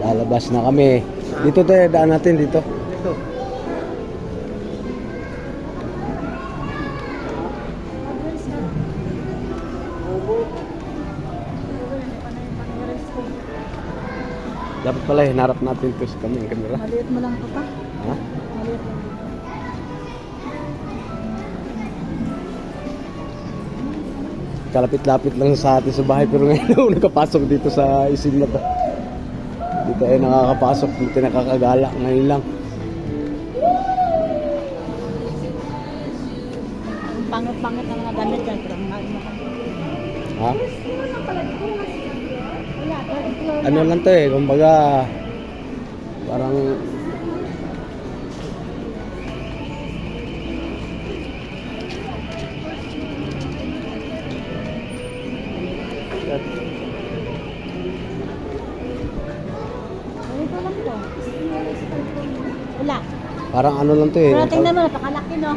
Lalabas na kami. Dito tayo, daan natin dito. Ito. Dapat pala hinarap natin to sa kamera. Maliit mo lang ito pa. Ha? Maliit lang. Kalapit-lapit lang sa atin sa bahay pero ngayon nakapasok dito sa isim na to. Dito ay nakakapasok, dito nakakagala ngayon lang. Ang pangit-pangit ng mga damit dyan. Pero ang mo. Ha? Wala. Ano lang to eh, kumbaga parang Ganito lang to. Wala. parang ano lang to eh. Pero tingnan mo, napakalaki no.